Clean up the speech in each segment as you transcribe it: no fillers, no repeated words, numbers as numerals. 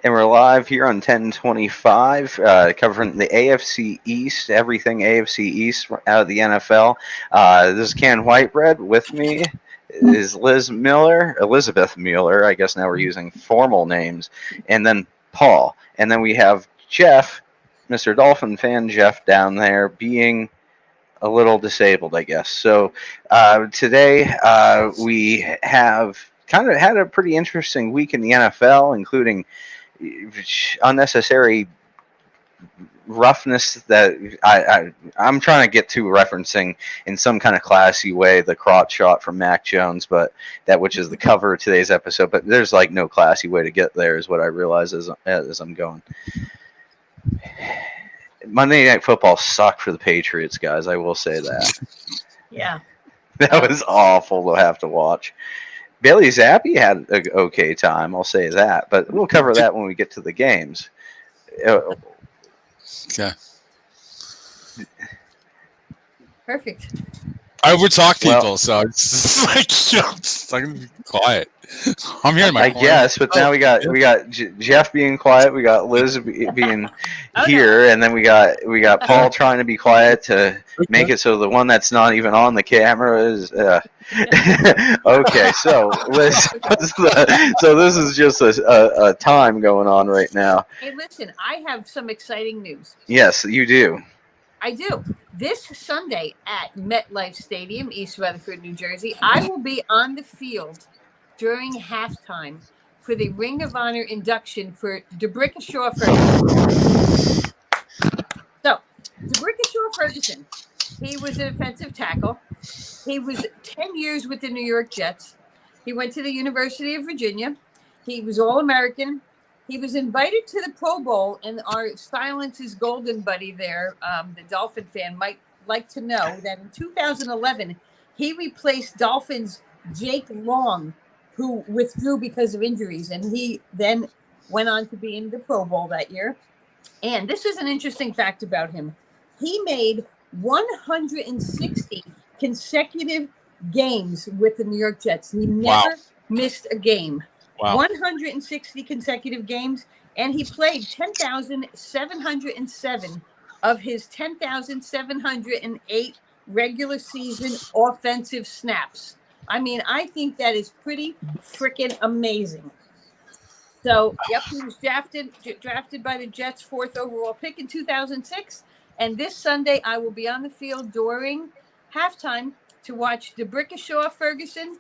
And we're live here on 1025, covering the AFC East, everything AFC East out of the NFL. This is Ken Whitebread. With me is Liz Mueller, Elizabeth Mueller. I guess now we're using formal names. And then Paul. And then we have Jeff, Mr. Dolphin fan Jeff down there, being a little disabled, I guess. So today we have kind of had a pretty interesting week in the NFL, including unnecessary roughness that I'm trying to get to, referencing in some kind of classy way the crotch shot from Mac Jones, but that which is the cover of today's episode. But there's like no classy way to get there, is what I realize as I'm going. Monday Night Football sucked for the Patriots, guys. I will say that. Yeah. That was awful to have to watch. Bailey Zappi had an okay time, I'll say that. But we'll cover that when we get to the games. Okay. Perfect. I overtalk people, so it's like I'm be quiet. I'm here in my I corner. guess, but now we got Jeff being quiet, we got Liz being here, and then we got Paul trying to be quiet to make it so the one that's not even on the camera is. Okay, so Liz, so this is just a time going on right now. Hey, listen, I have some exciting news. Yes, you do. I do. This Sunday at MetLife Stadium, East Rutherford, New Jersey, I will be on the field during halftime for the Ring of Honor induction for D'Brickashaw Ferguson. So, D'Brickashaw Ferguson, he was an offensive tackle. He was 10 years with the New York Jets. He went to the University of Virginia. He was All-American. He was invited to the Pro Bowl, and our Silence is Golden buddy there, the Dolphin fan, might like to know that in 2011, he replaced Dolphins' Jake Long, who withdrew because of injuries, and he then went on to be in the Pro Bowl that year. And this is an interesting fact about him. He made 160 consecutive games with the New York Jets. He never missed a game. Wow. 160 consecutive games, and he played 10,707 of his 10,708 regular season offensive snaps. I mean, I think that is pretty freaking amazing. So, yep, he was drafted by the Jets' 4th overall pick in 2006, and this Sunday I will be on the field during halftime to watch D'Brickashaw Ferguson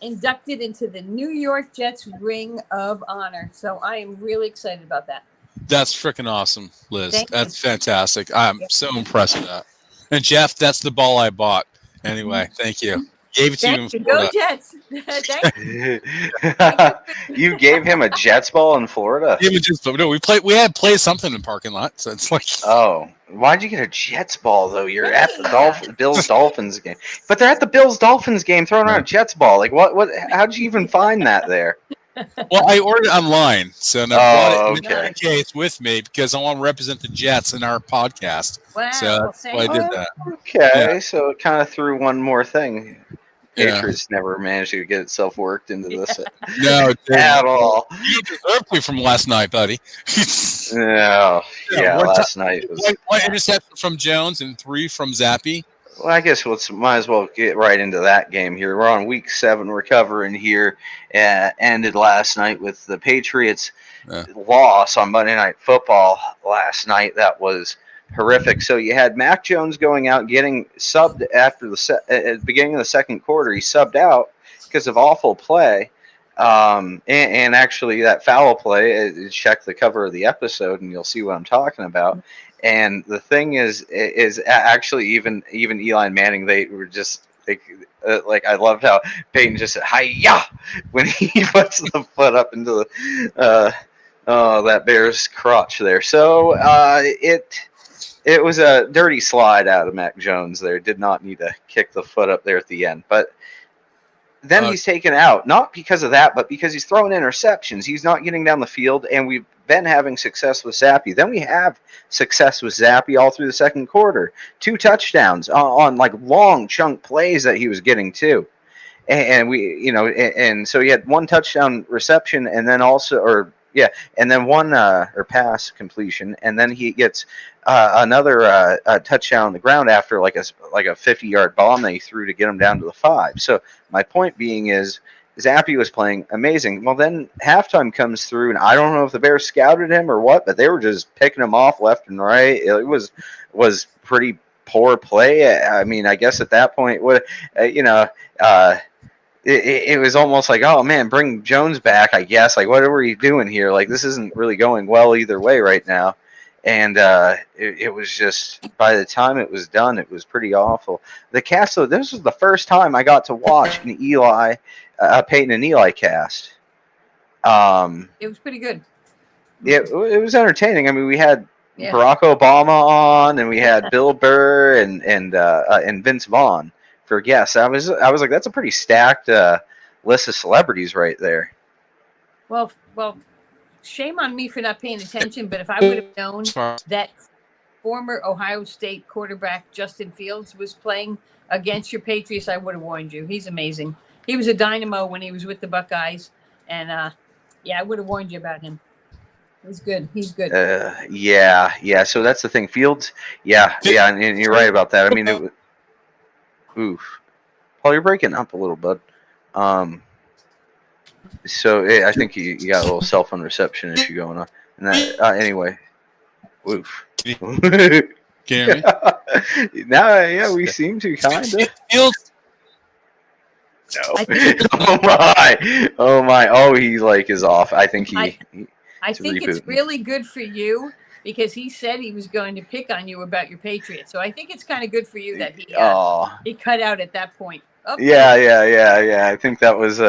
inducted into the New York Jets Ring of Honor. So I am really excited about that. That's freaking awesome, Liz. Thank That's fantastic. I'm so impressed with that. And Jeff, that's the ball I bought. Anyway, thank you. Gave it to you. Go Jets. Thank you. You gave him a Jets ball in Florida? No, we had played something in the parking lot, so it's like. Oh, why'd you get a Jets ball though? You're at the Bills Dolphins game, but they're at the Bills Dolphins game throwing around a Jets ball. Like what? How'd you even find that there? Well, I ordered online, so now bought it in that case with me because I want to represent the Jets in our podcast. Wow, so that's why I did that. Okay, so it kind of threw one more thing. Patriots never managed to get itself worked into this no, at all. You deserved me from last night, buddy. No, last night was one interception from Jones and 3 from Zappi. Well, I guess might as well get right into that game here. We're on week 7. We're covering here. Ended last night with the Patriots' loss on Monday Night Football last night. That was horrific. So you had Mac Jones going out, getting subbed after at the beginning of the second quarter. He subbed out because of awful play. And actually that foul play, check the cover of the episode and you'll see what I'm talking about. And the thing is actually even Eli Manning, they were just like, I loved how Peyton just said hi-ya when he puts the foot up into the that bear's crotch there. So it was a dirty slide out of Mac Jones there. Did not need to kick the foot up there at the end. But then he's taken out, not because of that, but because he's throwing interceptions. He's not getting down the field, and we've been having success with Zappi. Then we have success with Zappi all through the second quarter. 2 touchdowns on like long chunk plays that he was getting too. And we, and so he had 1 touchdown reception, and then also, or Yeah, and then one or pass completion, and then he gets another touchdown on the ground after like a 50-yard bomb that he threw to get him down to the 5. So my point being is Zappe was playing amazing. Well, then halftime comes through, and I don't know if the Bears scouted him or what, but they were just picking him off left and right. It was pretty poor play. I mean, I guess at that point, it was almost like, oh man, bring Jones back. I guess like, what are we doing here? Like, this isn't really going well either way right now. And it was just, by the time it was done, it was pretty awful. The cast, though, this was the first time I got to watch an Peyton and Eli cast. It was pretty good. It was entertaining. I mean, we had Barack Obama on, and we had Bill Burr and Vince Vaughn for guests. I was like, that's a pretty stacked list of celebrities right there. Well, shame on me for not paying attention, but if I would have known that former Ohio State quarterback Justin Fields was playing against your Patriots, I would have warned you. He's amazing. He was a dynamo when he was with the Buckeyes, and I would have warned you about him. He's good. He's good. Yeah. So that's the thing. Fields, yeah, and you're right about that. I mean, oof. Paul, you're breaking up a little, bud. So I think you got a little cell phone reception issue going on. And that, anyway, oof. Can you hear me? Yeah, we seem to kind of. Fields. No. Oh my! Oh, he is off. I think I think it's really good for you because he said he was going to pick on you about your Patriots. So I think it's kind of good for you that he cut out at that point. Okay. Yeah. I think that was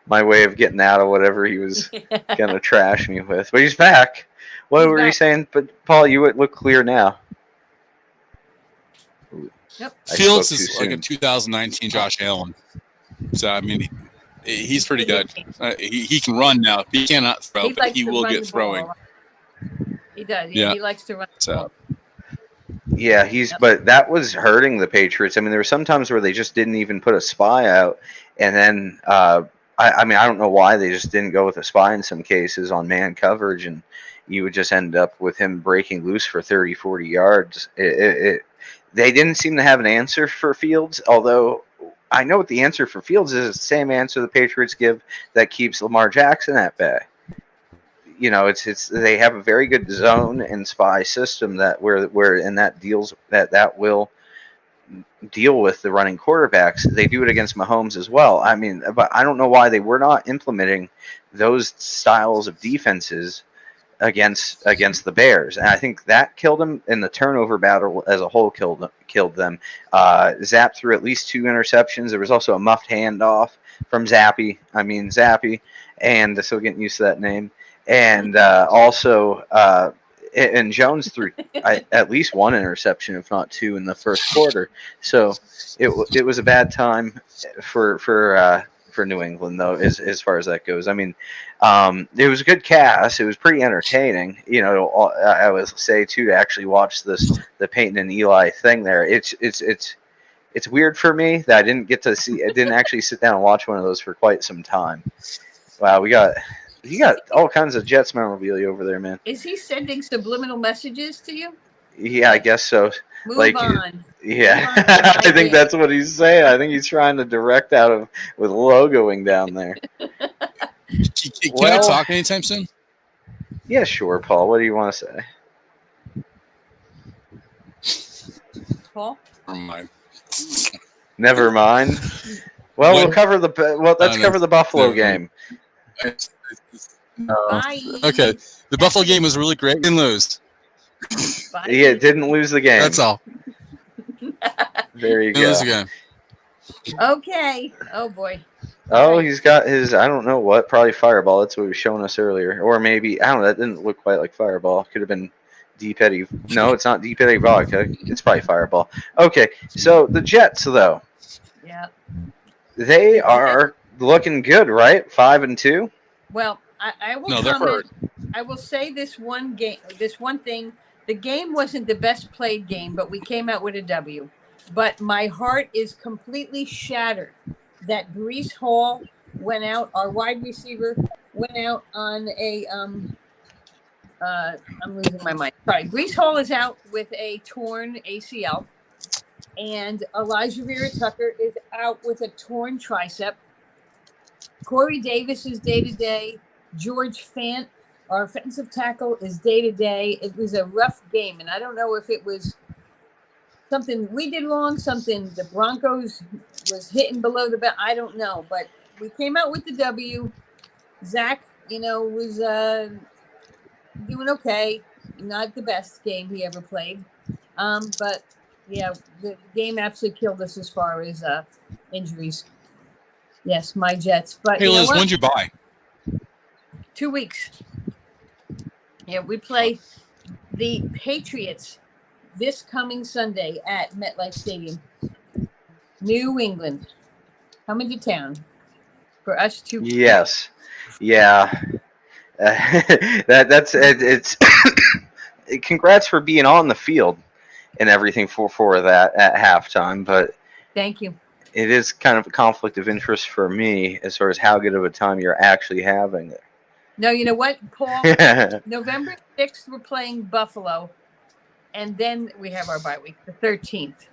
my way of getting out of whatever he was gonna trash me with. But he's back. What were you saying? But Paul, you look clear now. Yep. Fields is like a 2019 Josh Allen. So I mean, he's pretty good. He can run now. He cannot throw, but he will get throwing. He does. Yeah. He likes to run. So. Yeah, but that was hurting the Patriots. I mean, there were some times where they just didn't even put a spy out, and then I mean, I don't know why they just didn't go with a spy in some cases on man coverage, and you would just end up with him breaking loose for 30, 40 yards. They didn't seem to have an answer for Fields, although I know what the answer for Fields is. It's the same answer the Patriots give that keeps Lamar Jackson at bay. You know, it's they have a very good zone and spy system that that will deal with the running quarterbacks. They do it against Mahomes as well. I mean, but I don't know why they were not implementing those styles of defenses against the Bears, and I think that killed them. In the turnover battle as a whole killed them. Zapp threw at least 2 interceptions. There was also a muffed handoff from Zappe, and still getting used to that name. And also, and Jones threw at least 1 interception, if not 2, in the first quarter. So it was a bad time for New England, though, as far as that goes. I mean, it was a good cast. It was pretty entertaining. You know, I would say too, to actually watch the Peyton and Eli thing there. It's weird for me that I didn't get to see. I didn't actually sit down and watch one of those for quite some time. Wow, you got all kinds of Jets memorabilia over there, man. Is he sending subliminal messages to you? Yeah, I guess so. Move on. Yeah, move on. I think that's what he's saying. I think he's trying to direct with logoing down there. Can I talk anytime soon? Yeah, sure, Paul. What do you want to say? Paul? Never mind. Well, let's cover the Buffalo game. Bye. Okay, the Buffalo game was really great. Didn't lose. Bye. Yeah, didn't lose the game. That's all. There you didn't go. Lose the game. Okay. Oh boy. Oh, he's got his, I don't know what, probably Fireball. That's what he was showing us earlier. Or maybe, I don't know, that didn't look quite like Fireball. Could have been Deep Eddy. No, it's not Deep Eddy vodka. It's probably Fireball. Okay, so the Jets, though. Yeah. They are looking good, right? 5-2? Well, I will comment. I will say this one thing. The game wasn't the best played game, but we came out with a W. But my heart is completely shattered that Breece Hall went out, our wide receiver, went out on a I'm losing my mind. Sorry, Brees Hall is out with a torn ACL, and Elijah Vera Tucker is out with a torn tricep. Corey Davis is day to day. George Fant, our offensive tackle, is day to day. It was a rough game, and I don't know if it was something we did wrong, something the Broncos was hitting below the belt. I don't know, but we came out with the W. Zach, was doing okay. Not the best game he ever played, but yeah, the game absolutely killed us as far as injuries. Yes, my Jets. But hey, Liz, when'd you buy? 2 weeks. Yeah, we play the Patriots this coming Sunday at MetLife Stadium. New England coming to town for us to. Yes, yeah. It's. Congrats for being on the field and everything for that at halftime, but thank you. It is kind of a conflict of interest for me as far as how good of a time you're actually having. No, you know what, Paul? November 6th, we're playing Buffalo, and then we have our bye week, the 13th.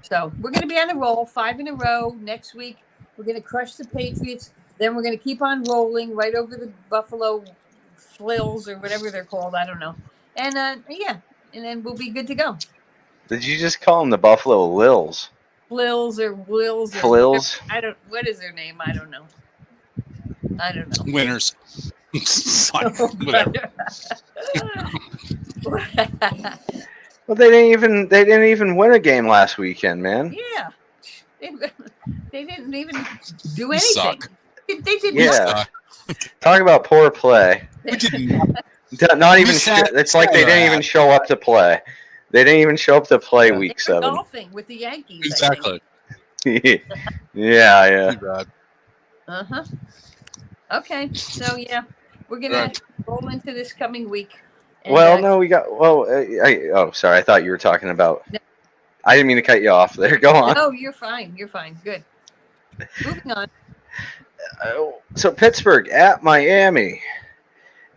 So we're going to be on a roll, 5 in a row. Next week, we're going to crush the Patriots. Then we're going to keep on rolling right over the Buffalo Flills or whatever they're called. I don't know. And, and then we'll be good to go. Did you just call them the Buffalo Lils? Flills or Wills. Flills? What is their name? I don't know. Winners. Whatever. Well, they didn't even win a game last weekend, man. Yeah. They didn't even do anything. Suck. They didn't. Yeah. Talk about poor play. Not even. It's like they didn't even show up to play. They didn't even show up to play week 7. Golfing with the Yankees. Exactly. Yeah. Uh-huh. Okay. So yeah, we're gonna roll into this coming week. And, no, we got. Well, sorry. I thought you were talking about. No. I didn't mean to cut you off there. Go on. No, you're fine. Good. Moving on. So Pittsburgh at Miami.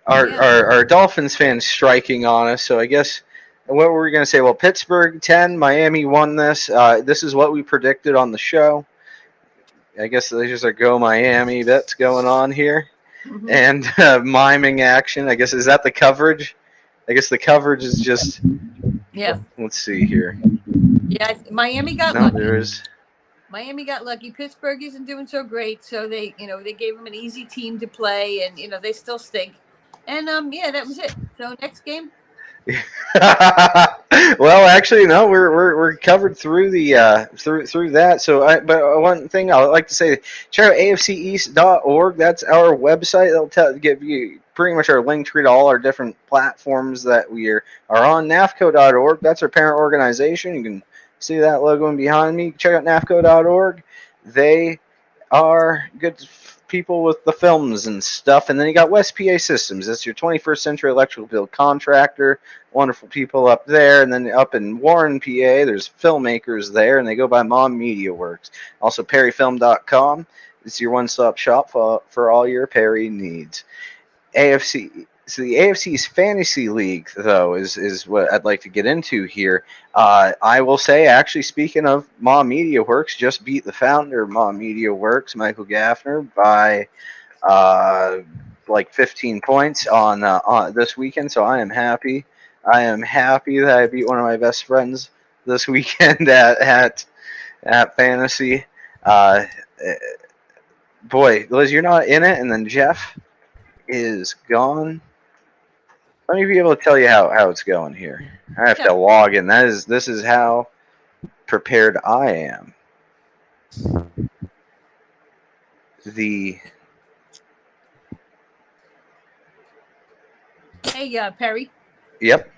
Our Dolphins fans striking on us. So I guess what were we going to say? Well, Pittsburgh 10, Miami won this. This is what we predicted on the show. I guess there's a go Miami that's going on here. Mm-hmm. And miming action. I guess, is that the coverage? I guess the coverage is just. Yeah. Let's see here. Yeah, Miami got lucky. There is. Miami got lucky. Pittsburgh isn't doing so great, so they gave them an easy team to play, and they still stink. And that was it. So next game. Well, actually, no, we're covered through the through that. So, but one thing I would like to say, check out AFCEast.org. That's our website. It'll give you pretty much our link tree to all our different platforms that we are on. NAFCo.org. That's our parent organization. You can see that logo behind me. Check out NAFCo.org. They are good people with the films and stuff. And then you got West PA Systems. That's your 21st century electrical build contractor. Wonderful people up there. And then up in Warren, PA, there's filmmakers there, and they go by Mom Media Works. Also, perryfilm.com. It's your one-stop shop for all your Perry needs. AFC. So the AFC's Fantasy League, though, is what I'd like to get into here. I will say, actually, speaking of Mom Media Works, just beat the founder of Mom Media Works, Michael Gaffner, by like 15 points on this weekend. So I am happy. I am happy that I beat one of my best friends this weekend at Fantasy. Boy, Liz, you're not in it, and then Jeff is gone. Let me be able to tell you how it's going here. I have to log in. This is how prepared I am. Hey, Perry. Yep.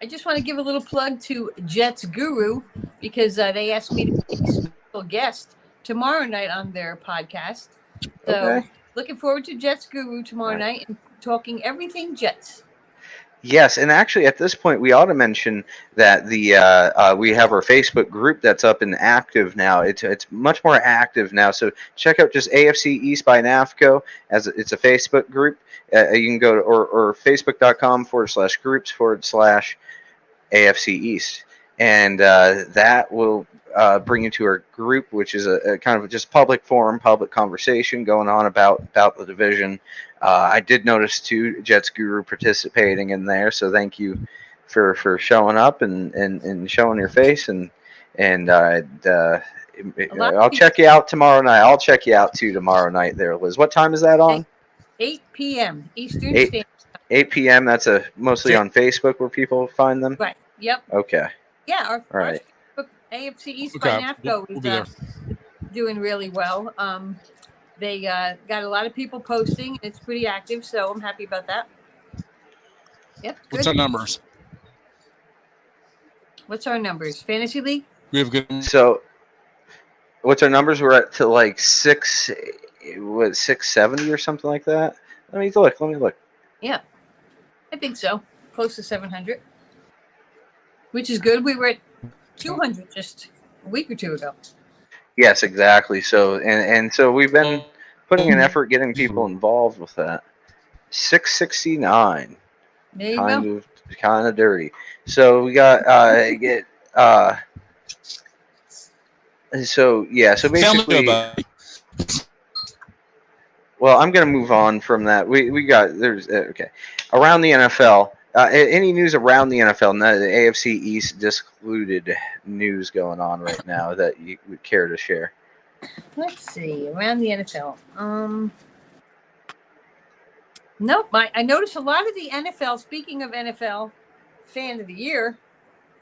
I just want to give a little plug to Jets Guru because they asked me to be a special guest tomorrow night on their podcast. So looking forward to Jets Guru tomorrow night and talking everything Jets. Yes, and actually, at this point, we ought to mention that we have our Facebook group that's up and active now. It's much more active now. So check out just AFC East by NAFCo as it's a Facebook group. You can go to or facebook.com/groups/AFC East, and that will bring you to our group, which is a kind of just public forum, public conversation going on about the division. I did notice too Jets Guru participating in there, so thank you for showing up and showing your face and I'll check you out tomorrow night. I'll check you out too tomorrow night there, Liz. What time is that on? 8 p.m. Eastern Standard Time. 8 p.m. That's mostly on Facebook where people find them? Right. Yep. Okay. Yeah, our right. Facebook, AFC East by NAFCo is doing really well. They got a lot of people posting, and it's pretty active, so I'm happy about that. Yep. Good. What's our numbers? What's our numbers? Fantasy League? We have good. So, what's our numbers? We're at to like 670 or something like that. Let me look. Yeah, I think so. Close to 700, which is good. We were at 200 just a week or two ago. Yes, exactly. So and so we've been putting an effort getting people involved with that. 669. There you go. Kind of dirty. So we got So basically, well, I'm going to move on from that. We got okay around the NFL. Any news around the NFL? No, the AFC East discluded news going on right now that you would care to share? Let's see around the NFL. Nope. I noticed a lot of the NFL. Speaking of NFL, fan of the year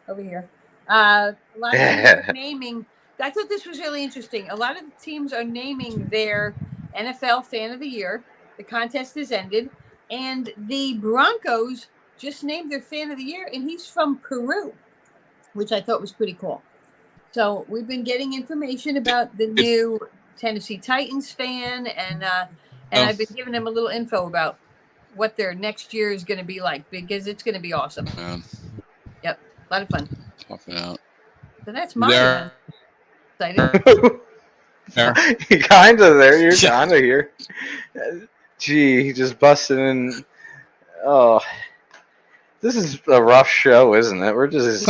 over here. A lot of teams are naming. I thought this was really interesting. A lot of the teams are naming their NFL fan of the year. The contest has ended, and the Broncos just named their fan of the year, and he's from Peru, which I thought was pretty cool. So we've been getting information about the new Tennessee Titans fan, and I've been giving them a little info about what their next year is going to be like, because it's going to be awesome. Yep, a lot of fun. Talking out. So that's my excited. You're kind of there. You're kind of here. Gee, he just busted in. Oh, this is a rough show, isn't it? We're just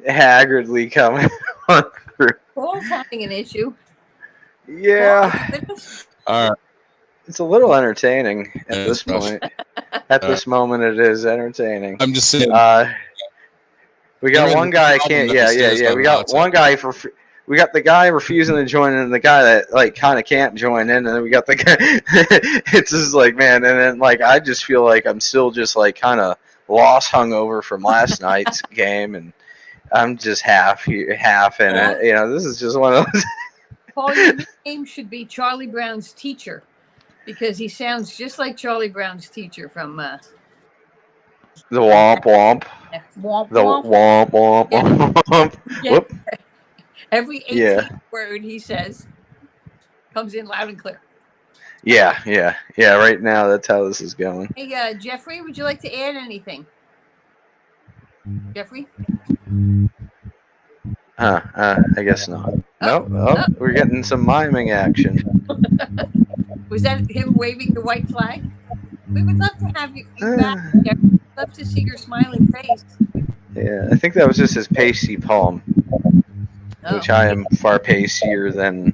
haggardly coming on through. Paul's having an issue. Yeah. All right. It's a little entertaining at this point. At this moment, it is entertaining. I'm just saying. We got one guy can't. Yeah. We got one guy we got the guy refusing to join in, and the guy that like kind of can't join in, and then we got the guy. It's just like, man, and then like I just feel like I'm still just like kind of lost, hungover from last night's game, and I'm just half in it. You know, this is just one of those. Paul, your name should be Charlie Brown's teacher, because he sounds just like Charlie Brown's teacher from the Womp Womp. Womp The Womp Womp Womp. Yeah. Whoop. Every 18th word he says comes in loud and clear. Yeah. Right now, that's how this is going. Hey, Jeffrey, would you like to add anything? Jeffrey? I guess not. Nope. We're getting some miming action. Was that him waving the white flag? We would love to have you back. We'd love to see your smiling face. Yeah, I think that was just his pasty palm, which I am far pastier than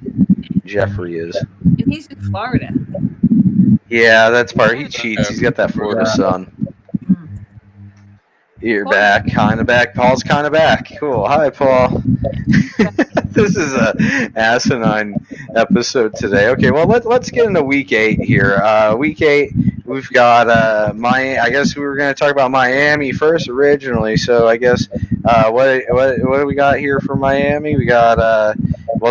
Jeffrey is. And he's in Florida. Yeah, that's part. He cheats. He's got that Florida sun. You're back, kind of back. Paul's kind of back. Cool. Hi, Paul. This is a asinine episode today. Okay, well let's get into week 8 here. Week 8, we've got I guess we were going to talk about Miami first originally. So I guess what do we got here for Miami? We got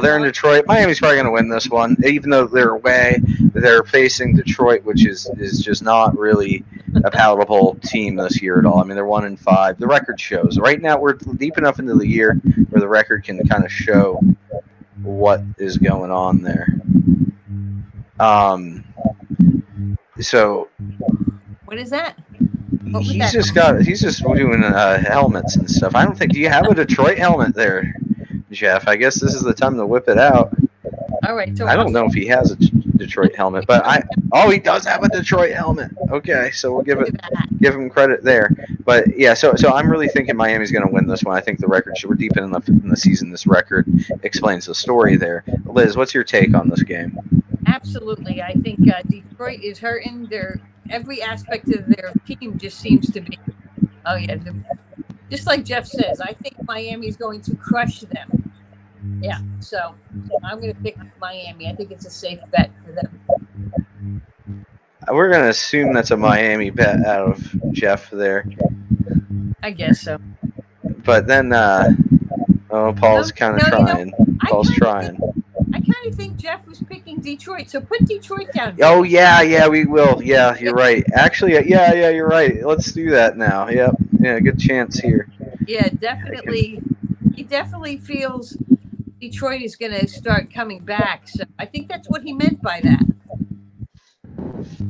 they're in Detroit. Miami's probably going to win this one, even though they're away. They're facing Detroit, which is just not really a palatable team this year at all. I mean, they're 1-5. The record shows. Right now, we're deep enough into the year where the record can kind of show what is going on there. So, what is that? He's just doing helmets and stuff. I don't think. Do you have a Detroit helmet there, Jeff? I guess this is the time to whip it out. All right. So I don't know if he has a Detroit helmet, but he does have a Detroit helmet. Okay, so we'll give him credit there. But yeah, so I'm really thinking Miami's going to win this one. I think the record, we're deep in the season. This record explains the story there. Liz, what's your take on this game? Absolutely, I think Detroit is hurting. Every aspect of their team just seems to be. Oh yeah, just like Jeff says, I think Miami's going to crush them. Yeah, so I'm going to pick Miami. I think it's a safe bet for them. We're going to assume that's a Miami bet out of Jeff there. I guess so. But then, Paul's kind of trying. Paul's trying. I kind of think Jeff was picking Detroit, so put Detroit down. Oh, yeah, we will. Yeah, you're right. Actually, yeah, you're right. Let's do that now. Yep. Yeah, good chance here. Yeah, definitely. He definitely feels Detroit is going to start coming back. So I think that's what he meant by that.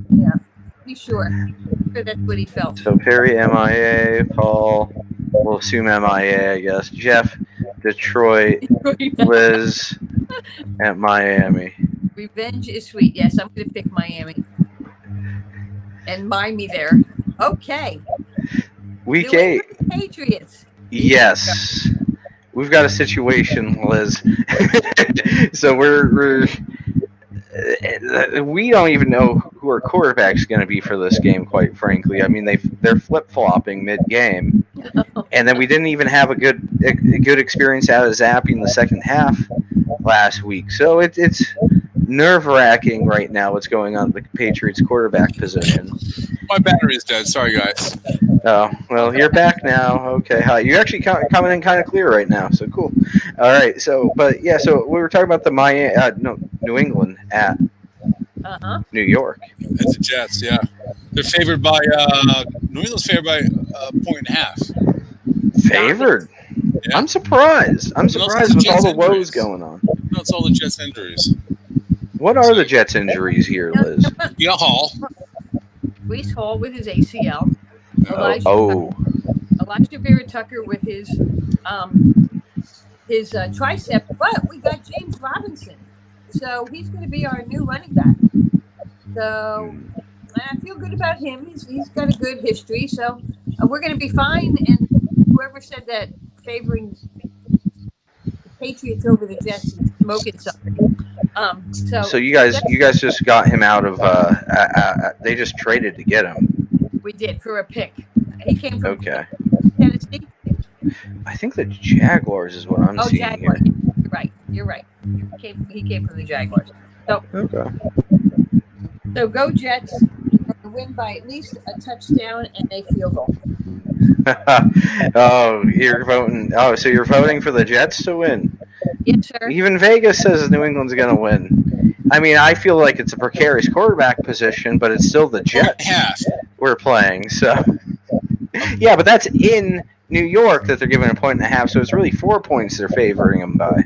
Yeah, be sure. That's what he felt. So Perry, MIA. Paul, we'll assume MIA, I guess. Jeff, Detroit. Liz, at Miami. Revenge is sweet. Yes, I'm going to pick Miami. And Miami there. Okay. Week 8. Patriots. Yes. We've got a situation, Liz. So we don't even know who our quarterback's going to be for this game, quite frankly. I mean, they're flip-flopping mid-game. And then we didn't even have a good experience out of Zappy in the second half last week. So it's nerve-wracking right now what's going on with the Patriots quarterback position. My battery is dead. Sorry, guys. Oh, well, you're back now. Okay, hi. You're actually coming in kind of clear right now, so cool. All right, so we were talking about the New England at New York. It's the Jets, yeah. They're favored by New England's favored by 1.5. Favored? Yeah. I'm surprised. With all the woes going on. No, it's all the Jets injuries. What are the Jets injuries here, Liz? Yeah, Hall. Breece Hall with his ACL. Elijah Vera Tucker with his tricep, but we got James Robinson, so he's going to be our new running back. So I feel good about him. He's got a good history, so we're going to be fine. And whoever said that favoring the Patriots over the Jets is smoking something. So you guys just got him out of. They just traded to get him. We did for a pick. He came from Tennessee. I think the Jaguars is what I'm seeing Jaguars. here. You're right. He came from the Jaguars. So go Jets. Win by at least a touchdown and a field goal. You're voting. So you're voting for the Jets to win? Yes, sir. Even Vegas says New England's going to win. I mean, I feel like it's a precarious quarterback position, but it's still the Jets we're playing. So, yeah, but that's in New York that they're giving 1.5. So it's really 4 points they're favoring them by.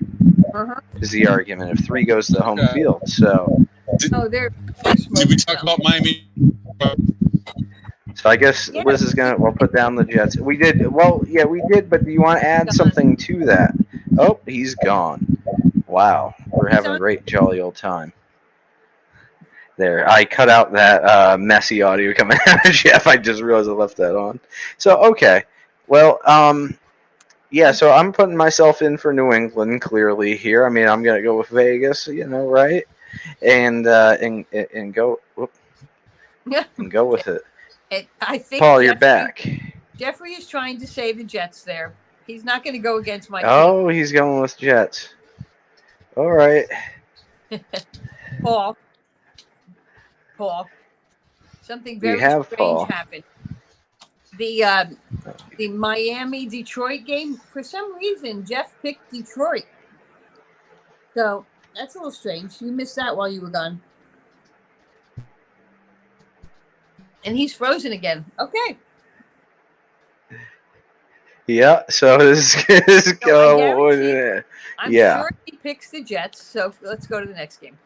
Is the argument if 3 goes to the home field? So. Did we talk about Miami? So I guess Liz is we'll put down the Jets. We did. Well, yeah, we did. But do you want to add something to that? Oh, he's gone. Wow, we're having a great jolly old time. There, I cut out that messy audio coming out of Jeff. I just realized I left that on. So okay, well, yeah. So I'm putting myself in for New England clearly here. I mean, I'm gonna go with Vegas, right? And go. And go with it. I think Paul, you're back. Jeffrey is trying to save the Jets there. He's not going to go against my team. He's going with Jets. All right. Paul. Something very strange happened. The Miami-Detroit game, for some reason, Jeff picked Detroit. So that's a little strange. You missed that while you were gone. And he's frozen again. Okay. Yeah, so this is go. I'm sure he picks the Jets, so let's go to the next game.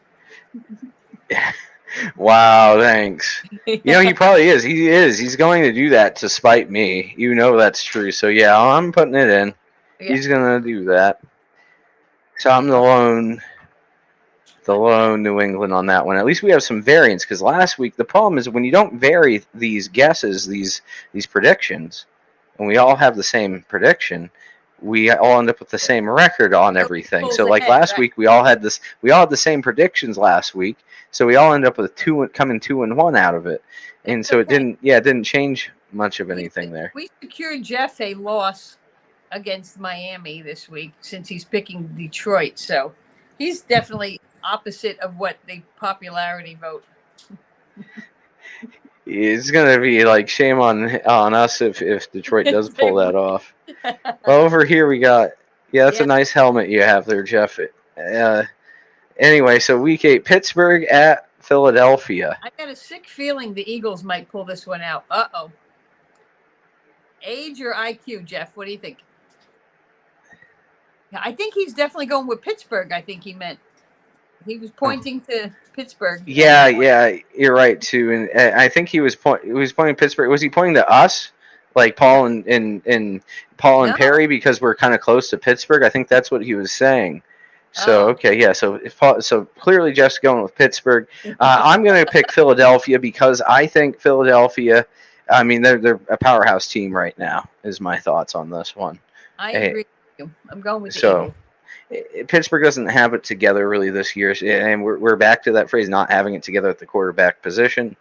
Wow, thanks. You know, he probably is. He is. He's going to do that to spite me. You know that's true. So yeah, I'm putting it in. Yeah. He's gonna do that. So I'm the lone New England on that one. At least we have some variance because last week the problem is when you don't vary these guesses, these predictions, and we all have the same prediction, we all end up with the same record on everything. So like last week we all had the same predictions last week. So we all end up with 2-1 out of it. And so it didn't change much of anything there. We secured Jeff a loss against Miami this week since he's picking Detroit. So he's definitely opposite of what the popularity vote. It's gonna be like shame on us if Detroit does pull that off. Well, over here we got that's a nice helmet you have there, Jeff. Anyway, so week 8, Pittsburgh at Philadelphia. I got a sick feeling the Eagles might pull this one out. Age or IQ, Jeff? What do you think? I think he's definitely going with Pittsburgh. I think he meant. He was pointing to Pittsburgh. Yeah, you're right too. And I think he was pointing Pittsburgh. Was he pointing to us, like Paul and Perry, because we're kind of close to Pittsburgh? I think that's what he was saying. So okay, yeah. So clearly Jeff's going with Pittsburgh. I'm going to pick Philadelphia because I think Philadelphia. I mean, they're a powerhouse team right now. Is my thoughts on this one. I agree with you. I'm going with the Eagles. Pittsburgh doesn't have it together really this year, and we're back to that phrase, not having it together at the quarterback position.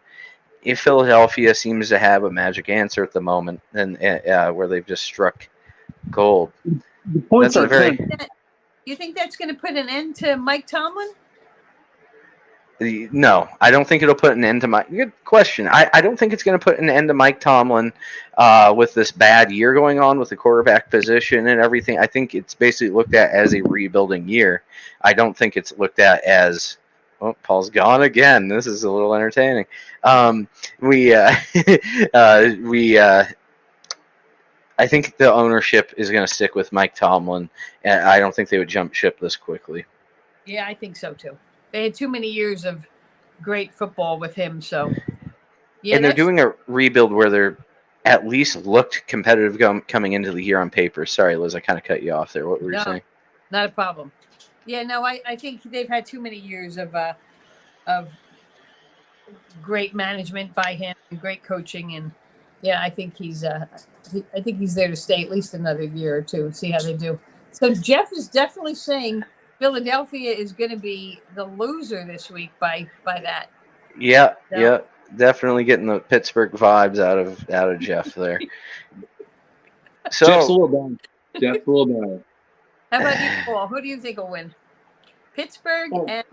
If Philadelphia seems to have a magic answer at the moment, and where they've just struck gold. The points are very. You think that's going to put an end to Mike Tomlin? No, I don't think it'll put an end to Mike. Good question. I don't think it's going to put an end to Mike Tomlin with this bad year going on with the quarterback position and everything. I think it's basically looked at as a rebuilding year. I don't think it's looked at as, Paul's gone again. This is a little entertaining. I think the ownership is going to stick with Mike Tomlin, and I don't think they would jump ship this quickly. Yeah, I think so too. They had too many years of great football with him, so. Yeah, and they're doing a rebuild where they're at least looked competitive coming into the year on paper. Sorry, Liz, I kind of cut you off there. What were you saying? Not a problem. Yeah, no, I think they've had too many years of great management by him and great coaching, and yeah, I think he's there to stay at least another year or two and see how they do. So Jeff is definitely saying Philadelphia is going to be the loser this week by that. Yeah, definitely getting the Pittsburgh vibes out of Jeff there. So Jeff's a little down. How about you, Paul? Who do you think will win? Pittsburgh and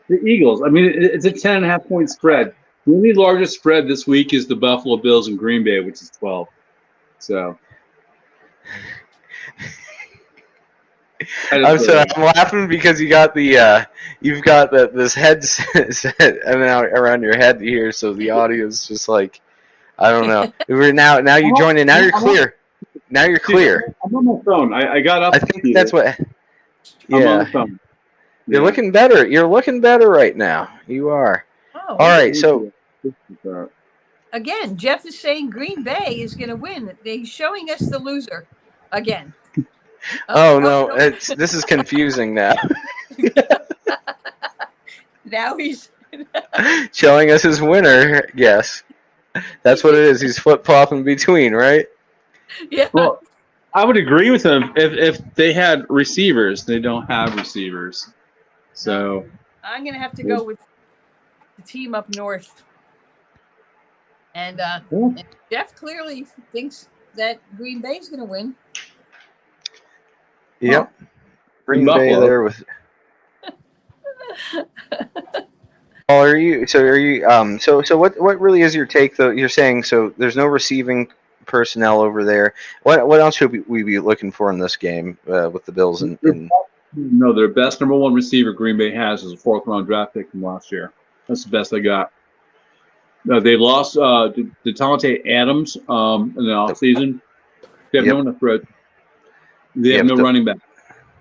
the Eagles. I mean, it's a 10.5 point spread. The only largest spread this week is the Buffalo Bills and Green Bay, which is 12. So. I'm laughing because you got you've got this headset around your head here, so the audio is just like, I don't know. Now you join in. Now you're clear. Now you're clear. I'm on my phone. I got up. I think that's what. Yeah. I'm on the phone. You're looking better. You're looking better right now. You are. Oh, all right. So again, Jeff is saying Green Bay is going to win. He's showing us the loser again. No, this is confusing now. Now he's showing us his winner. Yes, that's what it is. He's flip-flopping between, right? Yeah. Well, I would agree with him if they had receivers. They don't have receivers, so I'm gonna have to go with the team up north. And Jeff clearly thinks that Green Bay is gonna win. Yep. Green Bay there with. Paul, are you? So what really is your take though? You're saying so there's no receiving personnel over there. What else should we be looking for in this game with the Bills and? No, their best number one receiver Green Bay has is a 4th round draft pick from last year. That's the best they got. They lost DeTante Adams in the offseason. They have no one to throw. They have no running back.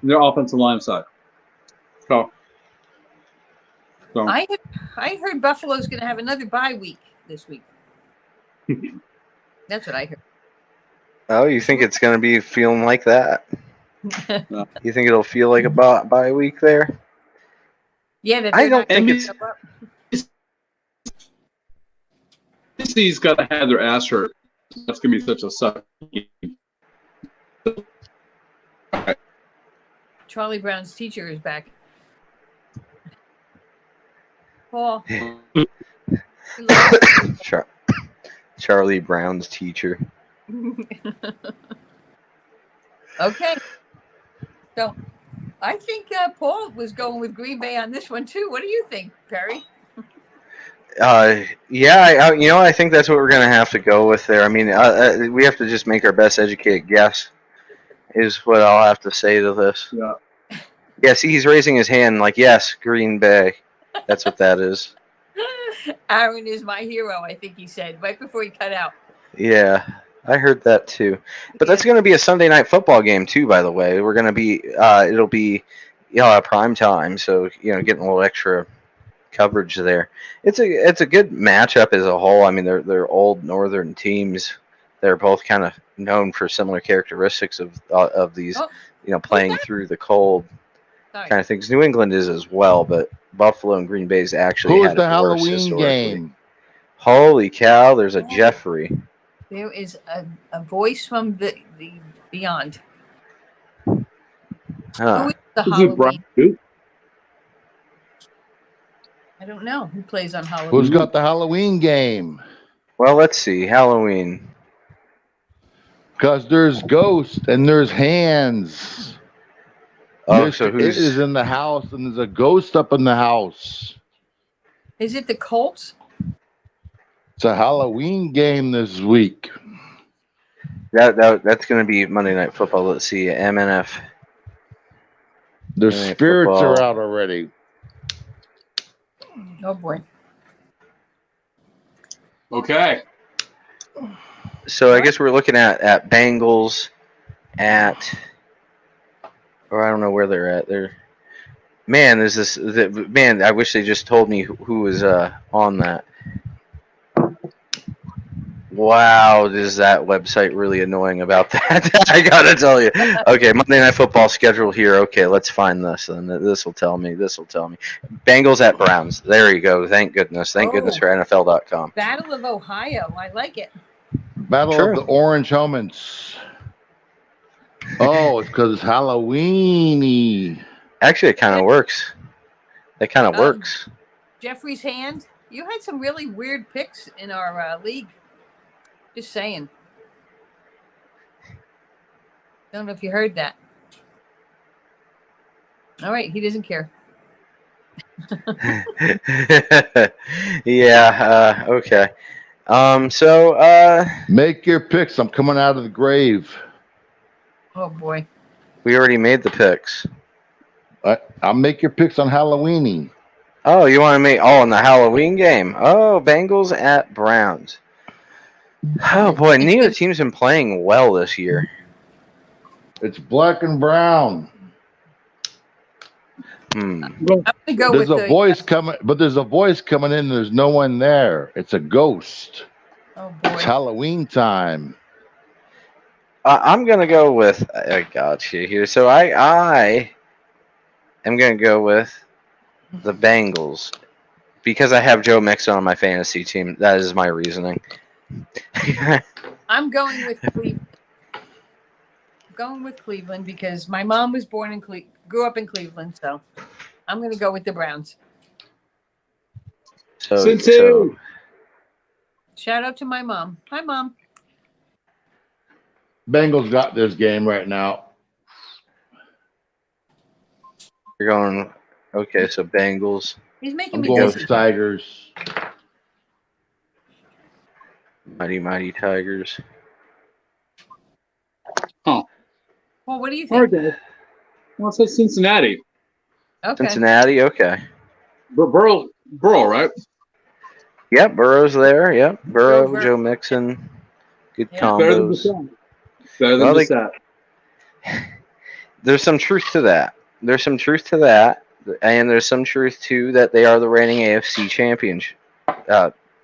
Their offensive line side. So So. I heard Buffalo's going to have another bye week this week. That's what I heard. Oh, you think it's going to be feeling like that? You think it'll feel like a bye week there? Yeah, that I don't think it's. NBC's got to have their ass hurt. That's going to be such a suck game. Charlie Brown's teacher is back. Paul. Charlie Brown's teacher. Okay. So I think Paul was going with Green Bay on this one too. What do you think, Perry? Yeah, I think that's what we're going to have to go with there. I mean, we have to just make our best educated guess, is what I'll have to say to this. Yeah. Yeah, see, he's raising his hand like, yes, Green Bay. That's what that is. Aaron is my hero, I think he said, right before he cut out. Yeah, I heard that too. But that's going to be a Sunday night football game too, by the way. We're going to be, it'll be prime time, so, getting a little extra coverage there. It's a good matchup as a whole. I mean, they're old northern teams. They're both kind of known for similar characteristics of these, playing through the cold kind of things. New England is as well, but Buffalo and Green Bay's actually Who's had the it worse Halloween historically. game? Holy cow! There's a Jeffrey. There is a voice from the beyond. Huh. Who is the Is it Halloween? Brian Duke? I don't know who plays on Halloween. Who's got the Halloween game? Well, let's see. Halloween. Because there's ghosts and there's hands. Oh, Mr. so It who's? is in the house and there's a ghost up in the house. Is it the Colts? It's a Halloween game this week. That's going to be Monday Night Football. Let's see. MNF. Their Monday Night spirits Football. are out already. Oh boy. Okay. So I guess we're looking at Bengals or I don't know where they're at. I wish they just told me who was on that. Wow, is that website really annoying about that? I gotta tell you. Okay, Monday Night Football schedule here. Okay, let's find this, and this will tell me. Bengals at Browns. There you go. Thank goodness. Thank goodness for NFL.com. Battle of Ohio. I like it. Battle of the Orange Helmets. Oh, it's because it's Halloween-y. Actually, it kind of works. It kind of works. Jeffrey's hand. You had some really weird picks in our league. Just saying. Don't know if you heard that. All right, he doesn't care. Yeah. Okay. Make your picks. I'm coming out of the grave. Oh boy. We already made the picks. I'll make your picks on Halloween-y. Oh, you want to make in the Halloween game? Oh, Bengals at Browns. Oh boy, neither team's been playing well this year. It's black and brown. I'm gonna go There's with a voice coming, but there's a voice coming in. There's no one there. It's a ghost. Oh boy. It's Halloween time. I'm gonna go with. I got you here. So I am gonna go with the Bengals because I have Joe Mixon on my fantasy team. That is my reasoning. I'm going with Cleveland. Because my mom was born in grew up in Cleveland, so I'm going to go with the Browns. So shout out to my mom. Hi, Mom. Bengals got this game right now. you're going. Okay, so Bengals. He's making I'm me going dizzy. with Tigers. Mighty Tigers. Huh. Well, what do you think? Okay. Well, it says Cincinnati. Okay. Cincinnati. Okay. Burrow, right? Yep, Burrow's there. Yep, Burrow, Joe Joe Mixon. Good Yeah. Better than combos. Better than Well, the set. There's some truth to that. And there's some truth too that they are the reigning AFC champions.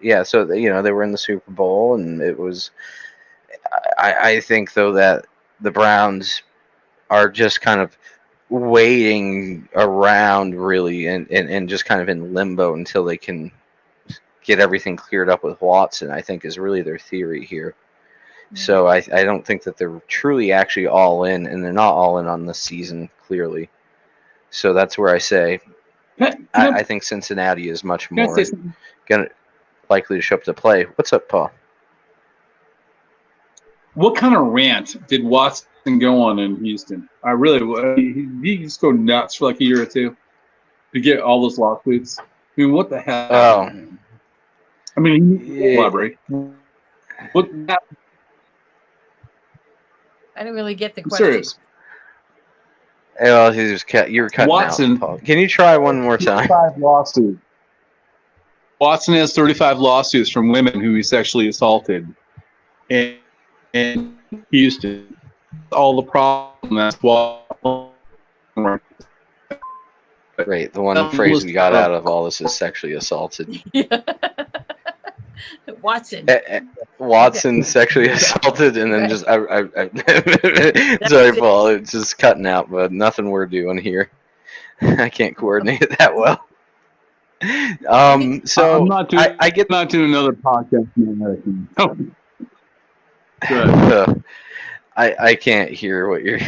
Yeah, so they were in the Super Bowl, and it was. I think though that the Browns are just kind of waiting around really, and just kind of in limbo until they can get everything cleared up with Watson. I think is really their theory here. So I don't think that they're truly actually all in, and they're not all in on this season, clearly. So that's where I say I think Cincinnati is much more likely to show up to play. What's up, Paul? What kind of rant did Watson go on in Houston? I really he just go nuts for like a year or two to get all those lawsuits. I mean, what the hell? Oh. I mean, elaborate. What happened? I don't really get the I'm question. serious. Well, you were cutting Watson, out, Paul. Can you try one more time? 35 lawsuits. Watson has 35 lawsuits from women who he sexually assaulted in Houston. All the problem. That's why. Great. The one phrase we got out of all this is sexually assaulted. Watson. Watson sexually assaulted, and then just sorry, Paul. It's just cutting out, but nothing we're doing here. I can't coordinate it that well. So I'm not doing another podcast. Good. I can't hear what you're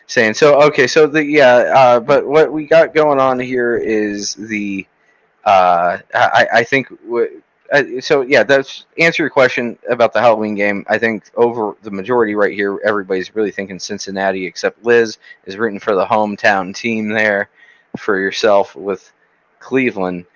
saying. So okay, so but what we got going on here is the I think. So yeah, that's answer your question about the Halloween game. I think over the majority right here, everybody's really thinking Cincinnati, except Liz is rooting for the hometown team there for yourself with Cleveland.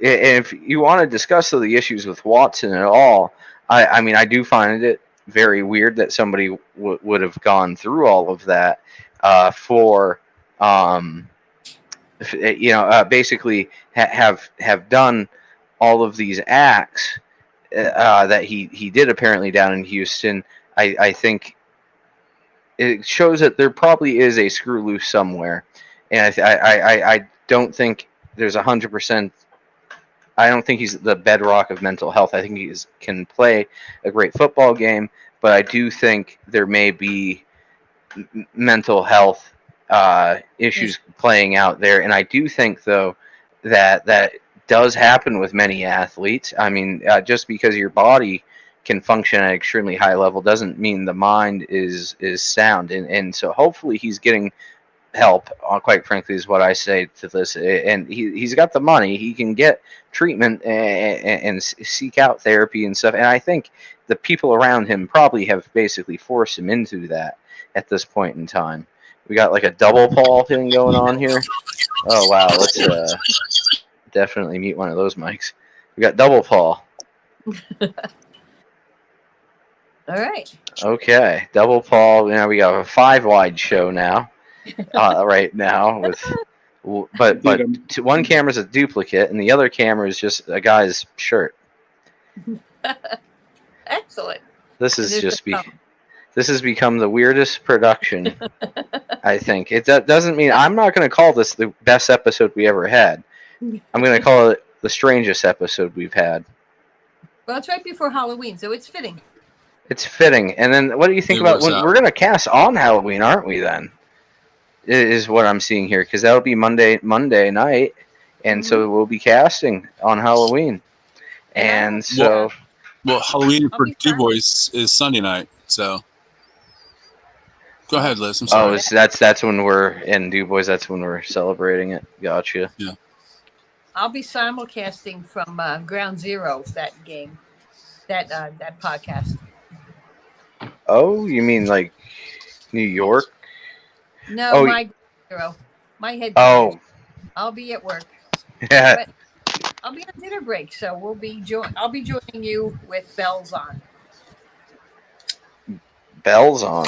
If you want to discuss the issues with Watson at all, I mean, I do find it very weird that somebody would have gone through all of that basically have done all of these acts that he did apparently down in Houston. I think it shows that there probably is a screw loose somewhere, and I don't think there's 100%. I don't think he's the bedrock of mental health. I think he can play a great football game, but I do think there may be mental health issues playing out there, and I do think though that does happen with many athletes. I mean, just because your body can function at an extremely high level doesn't mean the mind is sound, and so hopefully he's getting help. Quite frankly, is what I say to this, and he's got the money. He can get treatment and seek out therapy and stuff, and I think the people around him probably have basically forced him into that at this point in time. We got like a double Paul thing going on here. Oh wow, let's definitely mute one of those mics. We got double Paul. All right. Okay, double Paul. Now we got a 5-wide show now. Right now but one camera's a duplicate and the other camera is just a guy's shirt. Excellent. This has become the weirdest production. I think it doesn't mean I'm not going to call this the best episode we ever had. I'm going to call it the strangest episode we've had. Well, it's right before Halloween, so it's fitting. It's fitting. And then what do you think about when we're going to cast on Halloween, aren't we then? Is what I'm seeing here, because that'll be Monday night, and so we'll be casting on Halloween. And so Halloween for Du Bois is Sunday night, so go ahead, Liz. I'm sorry. Oh, that's when we're in Du Bois. That's when we're celebrating it. Gotcha. Yeah. I'll be simulcasting from Ground Zero that game, that podcast. Oh, you mean like New York? No, my head. Oh, I'll be at work. Yeah. But I'll be on dinner break, so I'll be joining you with bells on. Bells on.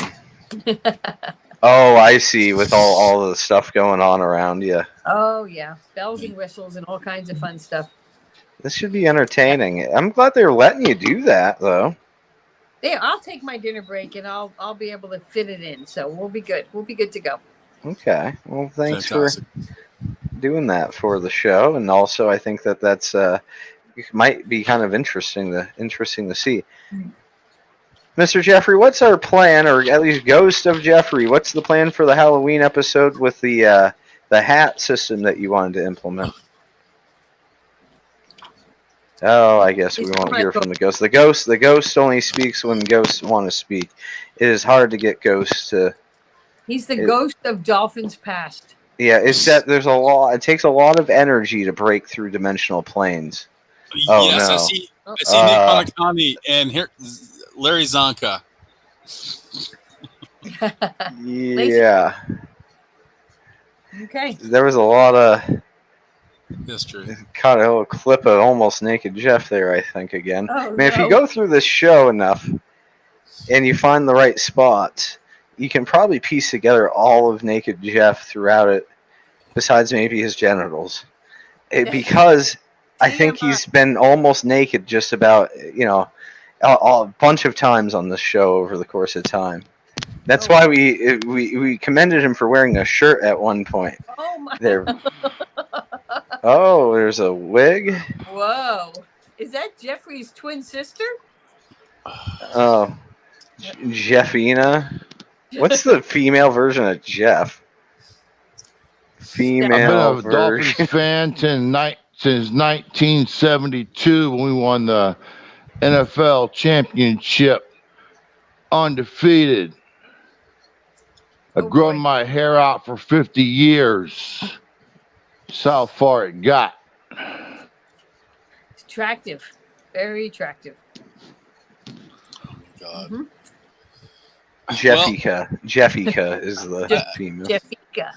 Oh, I see. With all the stuff going on around you. Oh yeah, bells and whistles and all kinds of fun stuff. This should be entertaining. I'm glad they're letting you do that, though. Yeah, I'll take my dinner break and I'll be able to fit it in. So we'll be good. We'll be good to go. Okay. Well, thanks Fantastic. for doing that for the show, and also I think that's might be kind of interesting to see. Mr. Jeffrey, what's our plan, or at least Ghost of Jeffrey? What's the plan for the Halloween episode with the hat system that you wanted to implement? Oh, I guess we won't hear from the ghost. The ghost only speaks when ghosts want to speak. It is hard to get ghosts to. He's the ghost of Dolphins past. Yeah, it's that there's a lot. It takes a lot of energy to break through dimensional planes. Oh yes, no! I see Nick Bonacani and here Larry Zonka. Yeah. Okay. There was a lot of history. Caught a little clip of almost naked Jeff there, I think, again. Oh, Man, if you go through this show enough and you find the right spots, you can probably piece together all of naked Jeff throughout it, besides maybe his genitals. Because I think he's been almost naked just about, a bunch of times on this show over the course of time. That's why we commended him for wearing a shirt at one point. Oh my! There. Oh, there's a wig. Whoa! Is that Jeffrey's twin sister? Oh, Jeffina. What's the female version of Jeff? Female I've been a Dolphins fan since 1972 when we won the NFL championship, undefeated. I've grown my hair out for 50 years. That's how far it got. It's attractive. Very attractive. God. Mm-hmm. Jeffica is the female. Jeffica.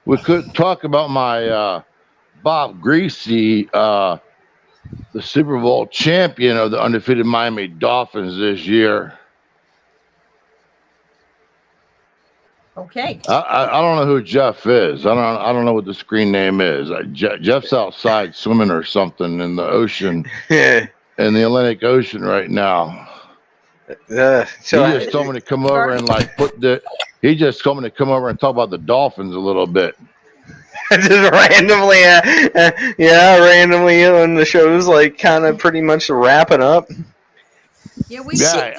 We couldn't talk about my Bob Greasy, the Super Bowl champion of the undefeated Miami Dolphins this year. Okay. I don't know who Jeff is. I don't know what the screen name is. Jeff's outside swimming or something in the ocean, in the Atlantic Ocean right now. He just told me to come over and he just told me to come over and talk about the Dolphins a little bit. Just randomly, when the show's like kind of pretty much wrapping up. I was a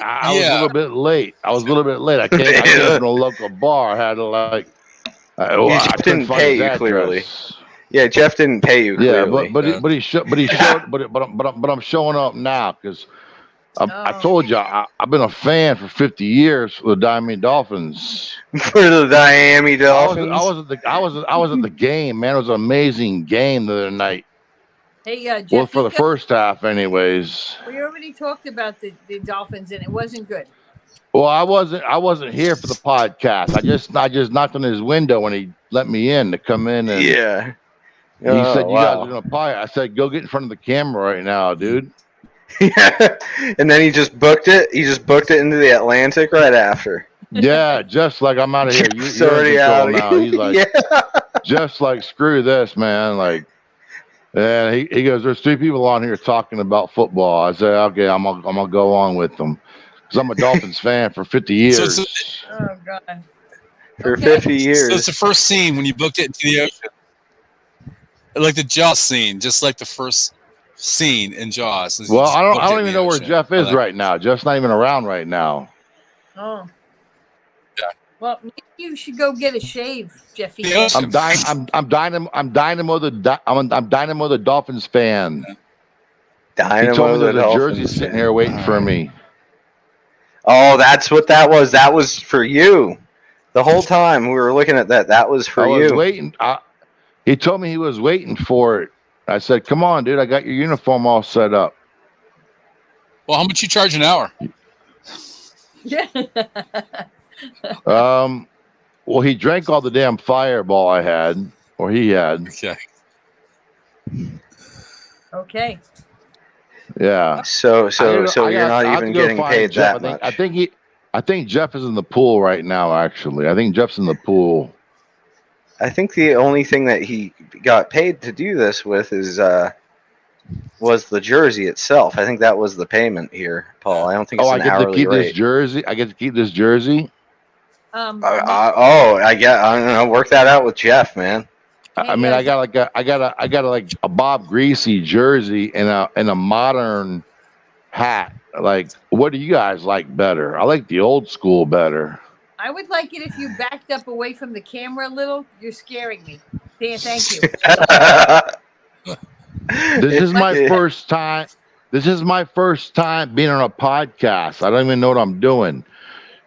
little bit late. I came from a local bar. I had to Jeff didn't pay you clearly. Yeah, Jeff didn't pay you clearly. But I'm showing up now because I told you I've been a fan for 50 years for the Miami Dolphins. For the Miami Dolphins. I was at the game, man. It was an amazing game the other night. Hey, Jeff. Well, for the first half, anyways. We already talked about the Dolphins, and it wasn't good. Well, I wasn't here for the podcast. I just knocked on his window when he let me in to come in, and he said, "You guys are gonna pie." I said, "Go get in front of the camera right now, dude." Yeah, and then he just booked it. He just booked it into the Atlantic right after. Yeah, just like I'm out of here. Jeff's already out now. He's like, just like screw this, man. Like. And he goes, "There's 3 people on here talking about football." I said, "Okay, I'm gonna go on with them because I'm a Dolphins fan for 50 years." Oh God! For 50 years. So it's the first scene when you booked it into the ocean, like the Jaws scene, just like the first scene in Jaws. Well, I don't even know where Jeff is right now. Jeff's not even around right now. Oh. Yeah. Well, maybe you should go get a shave, Jeffy. I'm Dynamo the Dolphins fan. Dynamo he told me the there's a Dolphins jersey sitting here waiting for me. Oh, that's what that was. That was for you. The whole time we were looking at that, that was for you. I was waiting. He told me he was waiting for it. I said, "Come on, dude. I got your uniform all set up." Well, how much you charge an hour? Yeah. Well, he drank all the damn Fireball I had, or he had. Okay. Okay. Yeah. So you're not even getting paid Jeff. that much. I think Jeff is in the pool right now. Actually, I think Jeff's in the pool. I think the only thing that he got paid to do this with is was the jersey itself. I think that was the payment here, Paul. I don't think it's I an get to hourly keep rate. this jersey. I get to keep this jersey. I don't know. Work that out with Jeff, man. I mean, I got like a Bob Greasy jersey and a modern hat. Like, what do you guys like better? I like the old school better. I would like it if you backed up away from the camera a little. You're scaring me. Thank you. This is my first time. This is my first time being on a podcast. I don't even know what I'm doing.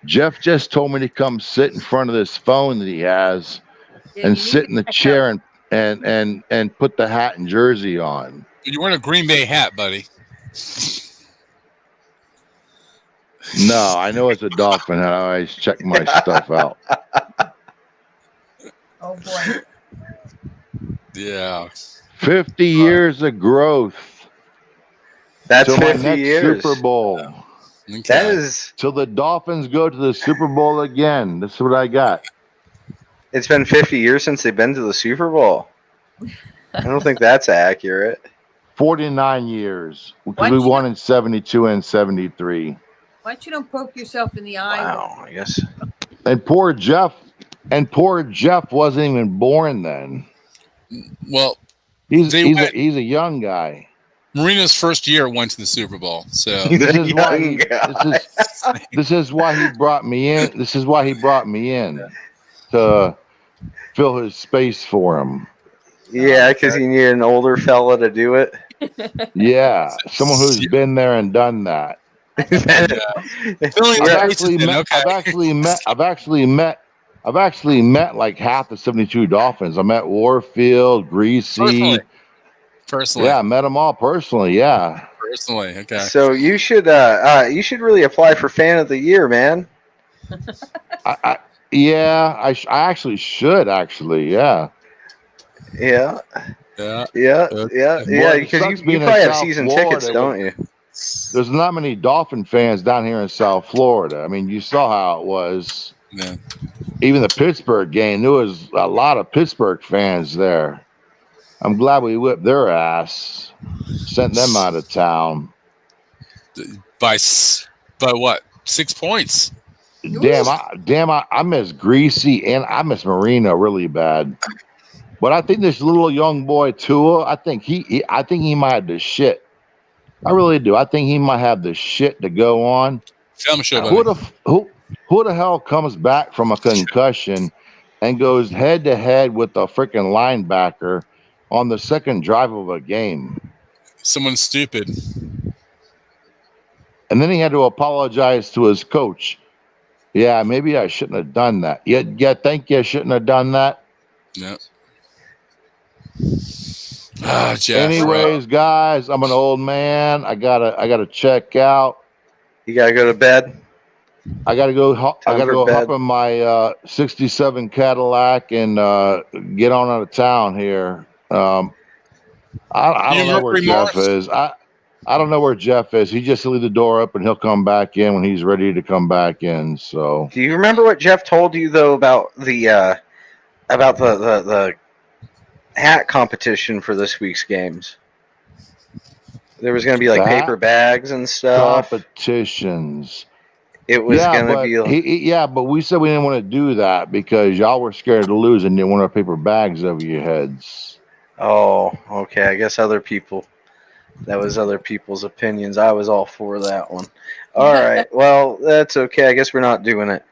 Jeff just told me to come sit in front of this phone that he has and sit in the chair and put the hat and jersey on. You're wearing a Green Bay hat, buddy. No, I know it's a dolphin hat. I always check my stuff out. Oh boy. Yeah. 50 years of growth. That's till 50 my next years. Super Bowl. Okay. That is. Till the Dolphins go to the Super Bowl again. That's what I got. It's been 50 years since they've been to the Super Bowl. I don't think that's accurate. 49 years. Because we won in 72 and 73. Why don't you don't poke yourself in the eye? Wow, I guess. And poor Jeff wasn't even born then. Well, he's a young guy. Marina's first year went to the Super Bowl, so this is why he brought me in. This is why he brought me in to fill his space for him. Yeah, because he needed an older fella to do it. Yeah, someone who's been there and done that. I've actually met like half the 72 Dolphins. I met Warfield, Greasy. Personally. Yeah, I met them all personally. Yeah. Personally, okay. So you should really apply for Fan of the Year, man. I actually should. Yeah. Yeah. Well, Because you probably have season tickets, don't you? There's not many Dolphin fans down here in South Florida. I mean, you saw how it was. Yeah. Even the Pittsburgh game, there was a lot of Pittsburgh fans there. I'm glad we whipped their ass, sent them out of town. By what? 6 points. Damn, I miss Greasy and I miss Marino really bad. But I think this little young boy Tua, I think he might have the shit. I really do. I think he might have the shit to go on. Film show, buddy. Who the hell comes back from a concussion and goes head to head with a freaking linebacker on the second drive of a game? Someone stupid. And then he had to apologize to his coach. Yeah, maybe I shouldn't have done that. Yeah, think you shouldn't have done that? No. Jeff. Anyways, guys, I'm an old man. I gotta check out. You gotta go to bed. I gotta go hop in my '67 Cadillac and get on out of town here. I don't know where Jeff is. I don't know where Jeff is. He just leave the door up and he'll come back in when he's ready to come back in. So, do you remember what Jeff told you though about the hat competition for this week's games? There was going to be like paper bags and stuff. Competitions. It was going to be. But we said we didn't want to do that because y'all were scared to lose and didn't want our paper bags over your heads. Oh, okay. I guess that was other people's opinions. I was all for that one. All right. Well, that's okay. I guess we're not doing it.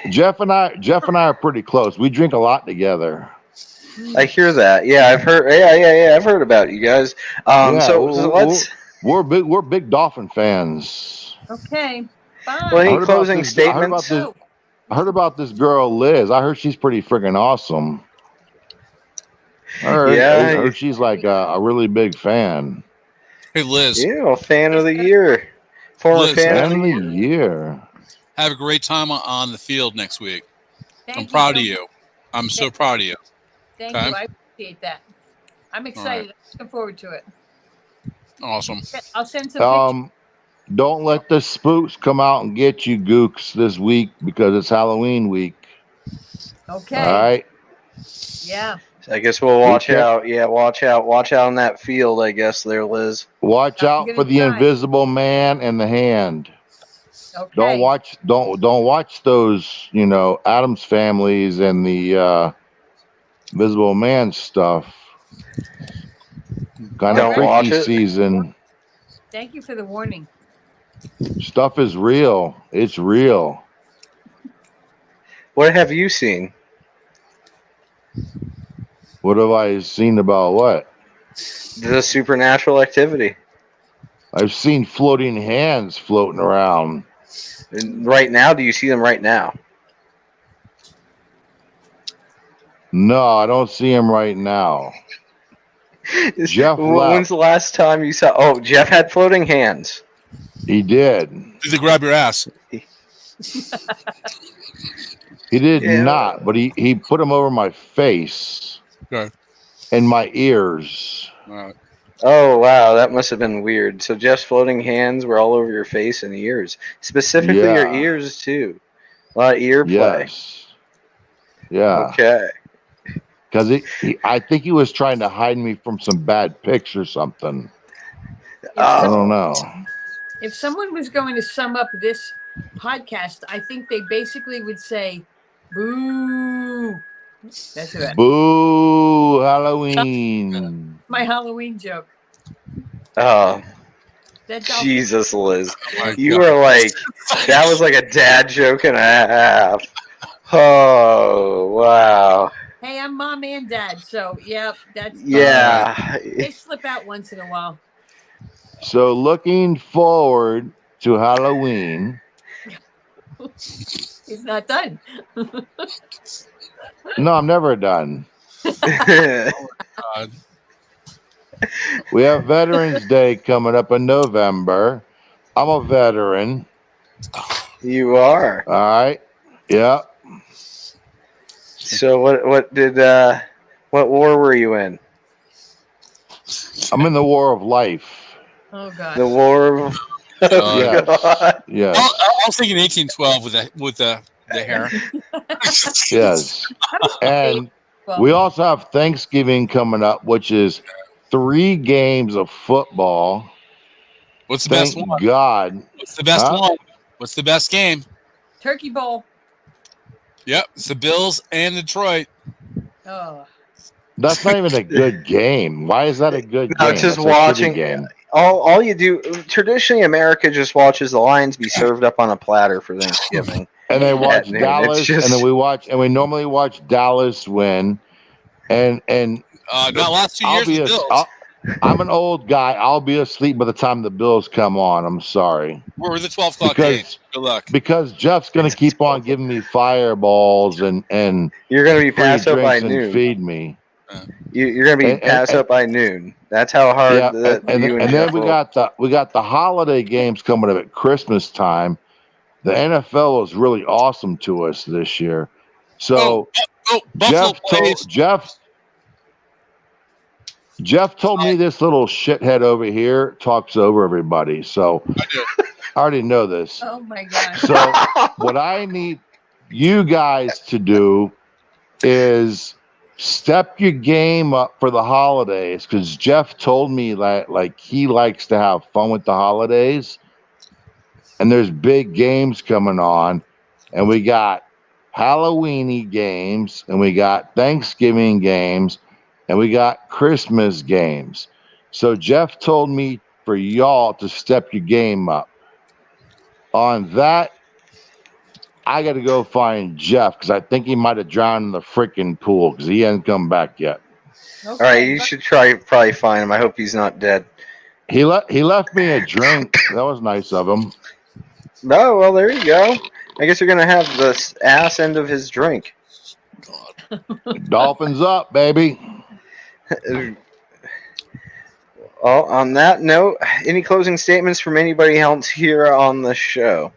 Jeff and I are pretty close. We drink a lot together. I hear that. Yeah, I've heard. Yeah. I've heard about you guys. So let's. We're big Dolphin fans. Okay. Bye. Well, any closing statements? I heard about this girl Liz. I heard she's pretty freaking awesome. I heard she's like a really big fan. Hey, Liz. Yeah, Fan of the Year. Former Liz, Fan of the Year. Have a great time on the field next week. I'm proud of you. I'm so proud of you. Thank you. I appreciate that. I'm excited. Right. I'm looking forward to it. Awesome. I'll send some pictures. Don't let the spooks come out and get you, gooks, this week because it's Halloween week. Okay. All right. Yeah. I guess we'll watch out. Yeah, watch out on that field, I guess there, Liz. Watch out for the invisible man and the hand. Okay. Don't watch those, Addams Families and the Invisible Man stuff. Kind of freaky season. Thank you for the warning. Stuff is real. It's real. What have you seen? What have I seen about what? The supernatural activity. I've seen floating hands floating around. And right now, do you see them right now? No, I don't see him right now. Jeff left. When's the last time you saw? Oh, Jeff had floating hands. He did. Did they grab your ass? He did not, but he put them over my face and my ears. Oh, wow. That must have been weird. So Jeff's floating hands were all over your face and ears. Specifically your ears, too. A lot of ear play. Yes. Yeah. Okay. Because I think he was trying to hide me from some bad pics or something. I don't know. If someone was going to sum up this podcast, I think they basically would say, boo. That's it. Boo, Halloween. My Halloween joke. Oh, Jesus, Liz. You were like, that was like a dad joke and a half. Oh, wow. Hey, I'm mom and dad, so that's they slip out once in a while. So looking forward to Halloween. He's not done. No, I'm never done. God. We have Veterans Day coming up in November. I'm a veteran. You are. All right. Yeah. So what war were you in? I'm in the war of life. Oh God. The war of yes. God. Yes. I was thinking 1812 with the hair. Yes. And we also have Thanksgiving coming up, which is 3 games of football. What's the best one? Thank God. What's the best one? What's the best game? Turkey Bowl. Yep, it's the Bills and Detroit. Oh. That's not even a good game. Why is that a good game? Just That's watching. a game. All you do traditionally, America just watches the Lions be served up on a platter for Thanksgiving. And they watch Dallas, and then we normally watch Dallas win. And not last 2 years. The Bills. I'm an old guy. I'll be asleep by the time the Bills come on. I'm sorry. We're the 12 o'clock game. Good luck. Because Jeff's going to keep on giving me fireballs and you're going to be passed up by noon. Feed me. You're going to be passed up by noon. That's how hard. And then we got the holiday games coming up at Christmas time. The NFL was really awesome to us this year. So Jeff told me this little shithead over here talks over everybody. So I already know this. Oh my God. So what I need you guys to do is step your game up for the holidays, because Jeff told me like he likes to have fun with the holidays. And there's big games coming on. And we got Halloween-y games, and we got Thanksgiving games, and we got Christmas games. So Jeff told me for y'all to step your game up. On that, I got to go find Jeff, because I think he might have drowned in the freaking pool, because he hasn't come back yet. Okay. All right, you should probably find him. I hope he's not dead. He left me a drink. That was nice of him. No, well, there you go. I guess you're going to have the ass end of his drink. Dolphins up, baby. Well, on that note, any closing statements from anybody else here on the show?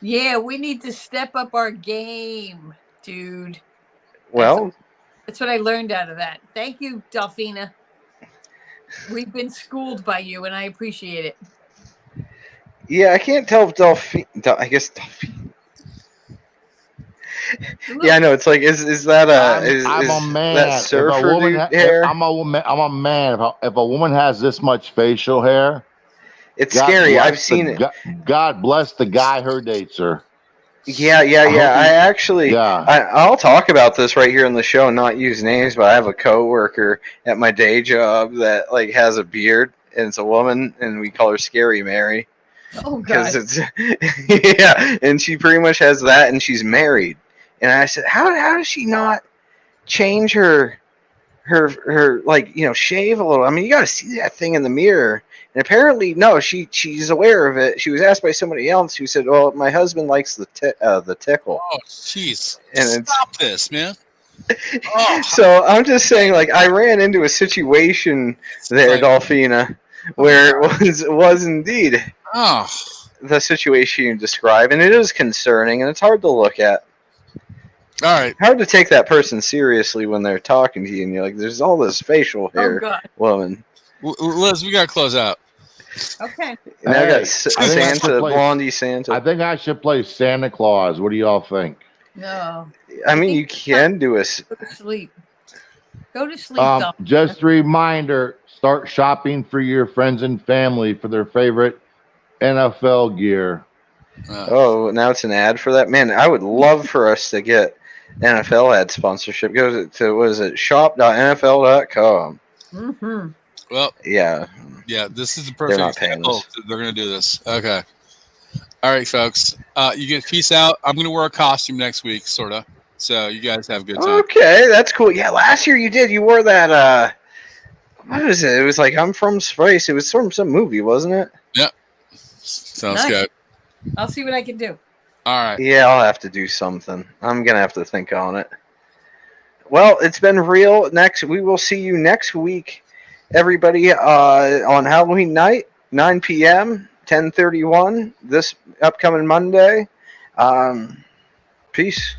Yeah, we need to step up our game, dude. Well, that's what I learned out of that. Thank you, Delphina. We've been schooled by you, and I appreciate it. Yeah, I can't tell if Delphine. I guess Delphine. Yeah, I know. It's like, is that I'm a man. that surfer hair? I'm a man. If a woman has this much facial hair, it's scary. I've seen it. God bless the guy her dates her. Yeah. I'll talk about this right here on the show and not use names, but I have a coworker at my day job that like has a beard, and it's a woman, and we call her Scary Mary. Oh, God. Because it's yeah, and she pretty much has that, and she's married. And I said, how does she not change her like, shave a little? I mean, you got to see that thing in the mirror. And apparently, no, she's aware of it. She was asked by somebody else who said, "Well, my husband likes the tickle." Oh, jeez! And Stop this, man. Oh. So I'm just saying, like, I ran into a situation there, Dolphina, where it was indeed the situation you describe, and it is concerning, and it's hard to look at. All right. Hard to take that person seriously when they're talking to you, and you're like, "There's all this facial hair, woman." Liz, we gotta close out. Okay. And I got Santa, Blondie Santa. I think I should play Santa Claus. What do y'all think? No. I mean, you can do it. Go to sleep. Go to sleep. Just a reminder: start shopping for your friends and family for their favorite NFL gear. Oh, now it's an ad for that? Man, I would love for us to get NFL ad sponsorship. Go to what is it? shop.nfl.com. Mm-hmm. Well, yeah, this is the perfect example. They're going to do this. Okay. All right, folks. You get peace out. I'm going to wear a costume next week, sort of. So you guys have a good time. Okay, that's cool. Yeah, last year you did. You wore that, what is it? It was like, I'm from space. It was from some movie, wasn't it? Yep. Sounds good. I'll see what I can do. All right. Yeah, I'll have to do something. I'm going to have to think on it. Well, it's been real. We will see you next week, everybody, on Halloween night, 9 p.m., 10:31, this upcoming Monday. Peace.